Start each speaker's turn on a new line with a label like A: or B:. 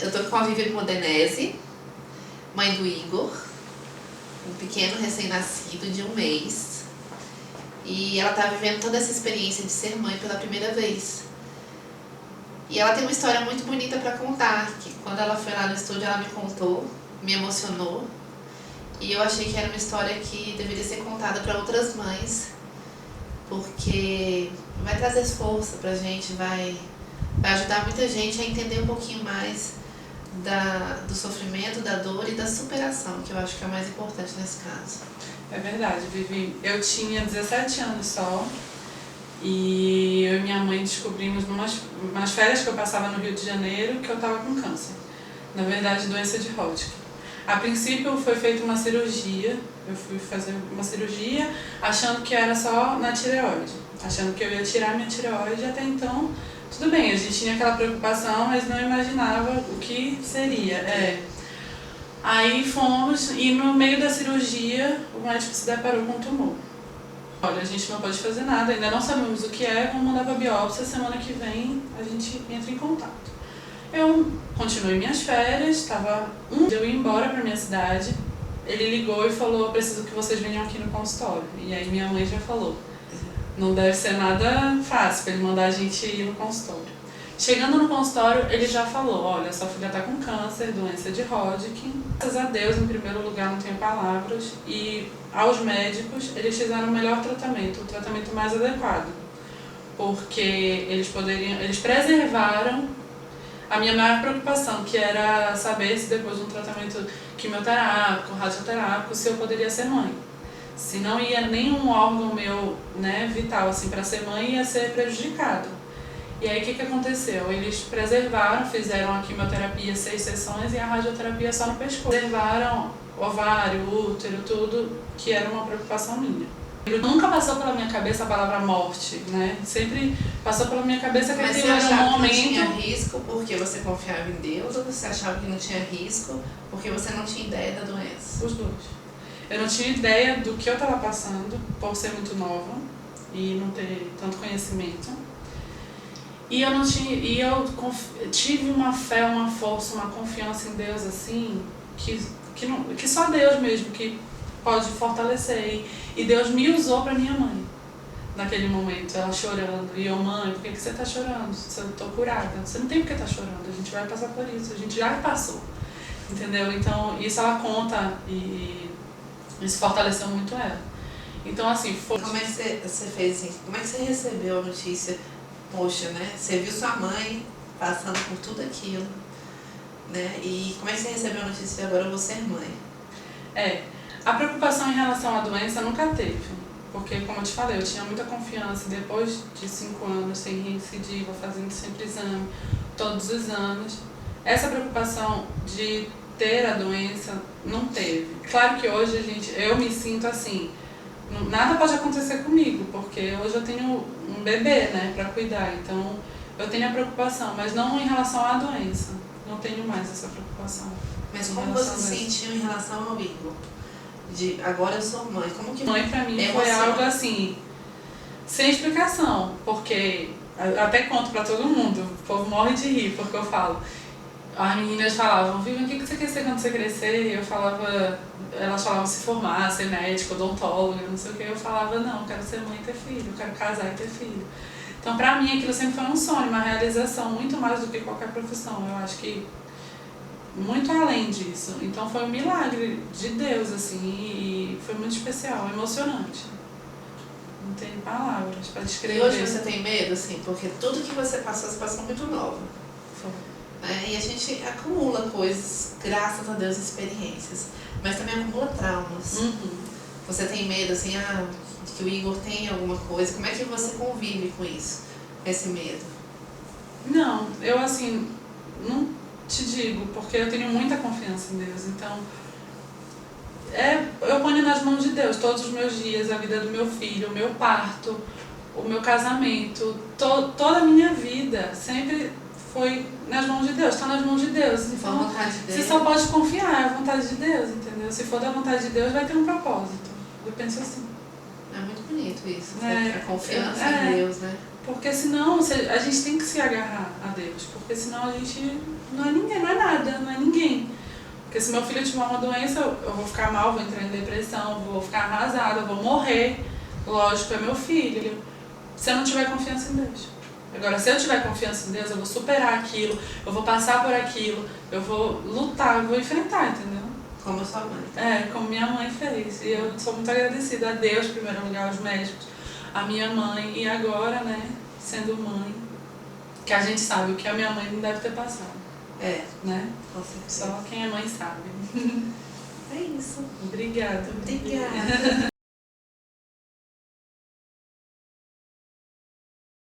A: Eu tô com a Viviane Modenese, mãe do Igor, um pequeno recém-nascido de 1 mês. E ela tá vivendo toda essa experiência de ser mãe pela primeira vez. E ela tem uma história muito bonita para contar, que quando ela foi lá no estúdio ela me contou, me emocionou. E eu achei que era uma história que deveria ser contada para outras mães, porque vai trazer força pra gente, vai ajudar muita gente a entender um pouquinho mais do sofrimento, da dor e da superação, que eu acho que é o mais importante nesse caso.
B: É verdade, Vivi. Eu tinha 17 anos só e eu e minha mãe descobrimos umas férias que eu passava no Rio de Janeiro que eu estava com câncer. Na verdade, doença de Hodgkin. A princípio foi feita uma cirurgia, eu fui fazer uma cirurgia achando que era só na tireoide, achando que eu ia tirar minha tireoide. Até então, tudo bem, a gente tinha aquela preocupação, mas não imaginava o que seria. Aí fomos, e no meio da cirurgia o médico se deparou com um tumor. Olha, a gente não pode fazer nada, ainda não sabemos o que é, vamos mandar para biópsia, semana que vem a gente entra em contato. Eu continuei minhas férias, estava eu ia embora para minha cidade, ele ligou e falou, preciso que vocês venham aqui no consultório. E aí minha mãe já falou, não deve ser nada fácil para ele mandar a gente ir no consultório. Chegando no consultório, ele já falou, olha, sua filha está com câncer, doença de Hodgkin. Graças a Deus, em primeiro lugar, não tenho palavras. E aos médicos, eles fizeram o melhor tratamento, o tratamento mais adequado. Porque eles preservaram a minha maior preocupação, que era saber se depois de um tratamento quimioterápico, radioterápico, se eu poderia ser mãe. Se não ia nenhum órgão meu, vital assim, para ser mãe, ia ser prejudicado. E aí o que aconteceu? Eles preservaram, fizeram a quimioterapia 6 sessões e a radioterapia só no pescoço. Preservaram ovário, útero, tudo, que era uma preocupação minha. Nunca passou pela minha cabeça a palavra morte, Sempre passou pela minha cabeça que aquilo era um momento...
A: Mas você achava que não tinha risco porque você confiava em Deus, ou você achava que não tinha risco porque você não tinha ideia da doença?
B: Os dois. Eu não tinha ideia do que eu estava passando, por ser muito nova e não ter tanto conhecimento. E eu tive uma fé, uma força, uma confiança em Deus, assim, que só Deus mesmo que pode fortalecer. E Deus me usou para minha mãe, naquele momento, ela chorando. E eu, mãe, por que você está chorando? Eu estou curada. Você não tem por que estar chorando, a gente vai passar por isso, a gente já passou. Entendeu? Então, isso ela conta e isso fortaleceu muito ela. Então, assim, foi...
A: Como é que você fez assim? Como é que você recebeu a notícia? Poxa, Você viu sua mãe passando por tudo aquilo, E como é que você recebeu a notícia de agora eu vou ser mãe?
B: A preocupação em relação à doença nunca teve, porque, como eu te falei, eu tinha muita confiança. Depois de 5 anos sem recidiva, fazendo sempre exame, todos os anos, essa preocupação de ter a doença não teve. Claro que hoje eu me sinto assim, nada pode acontecer comigo, porque hoje eu tenho um bebê, para cuidar, então eu tenho a preocupação, mas não em relação à doença, não tenho mais essa preocupação.
A: Mas como você se sentiu em relação ao Igor? De agora eu sou mãe, como que...
B: Mãe pra mim foi algo assim, sem explicação, porque até conto pra todo mundo, o povo morre de rir, porque eu falo, as meninas falavam, Viviane, o que você quer ser quando você crescer? E eu falava, elas falavam se formar, ser médico, odontóloga, não sei o que. Eu falava, não, eu quero ser mãe e ter filho, eu quero casar e ter filho. Então, pra mim, aquilo sempre foi um sonho, uma realização, muito mais do que qualquer profissão. Eu acho que muito além disso. Então, foi um milagre de Deus, assim, e foi muito especial, emocionante. Não tenho palavras pra descrever.
A: E hoje você tem medo, assim, porque tudo que você passou muito nova. E a gente acumula coisas, graças a Deus, experiências, mas também acumula traumas. Você tem medo, assim, de que o Igor tenha alguma coisa? Como é que você convive com isso, com esse medo?
B: Não, eu assim, não te digo, porque eu tenho muita confiança em Deus, então eu ponho nas mãos de Deus todos os meus dias, a vida do meu filho, o meu parto, o meu casamento, toda a minha vida, sempre foi nas mãos de Deus, está nas mãos de Deus. Então,
A: a vontade de Deus.
B: Você só pode confiar, é a vontade de Deus, entendeu? Se for da vontade de Deus, vai ter um propósito. Eu penso assim.
A: É muito bonito isso, a confiança em Deus,
B: Porque senão a gente tem que se agarrar a Deus, porque senão a gente não é ninguém, não é nada, não é ninguém. Porque se meu filho tiver uma doença, eu vou ficar mal, vou entrar em depressão, vou ficar arrasada, vou morrer. Lógico, é meu filho. Se eu não tiver confiança em Deus. Agora, se eu tiver confiança em Deus, eu vou superar aquilo, eu vou passar por aquilo, eu vou lutar, eu vou enfrentar, entendeu?
A: Como a sua mãe.
B: É, como minha mãe fez. E eu sou muito agradecida a Deus, em primeiro lugar, aos médicos, a minha mãe, e agora, né, sendo mãe, que a gente sabe o que a minha mãe não deve ter passado.
A: É,
B: Né?
A: com certeza.
B: Só quem é mãe sabe.
A: É isso.
B: Obrigada.
A: Obrigada.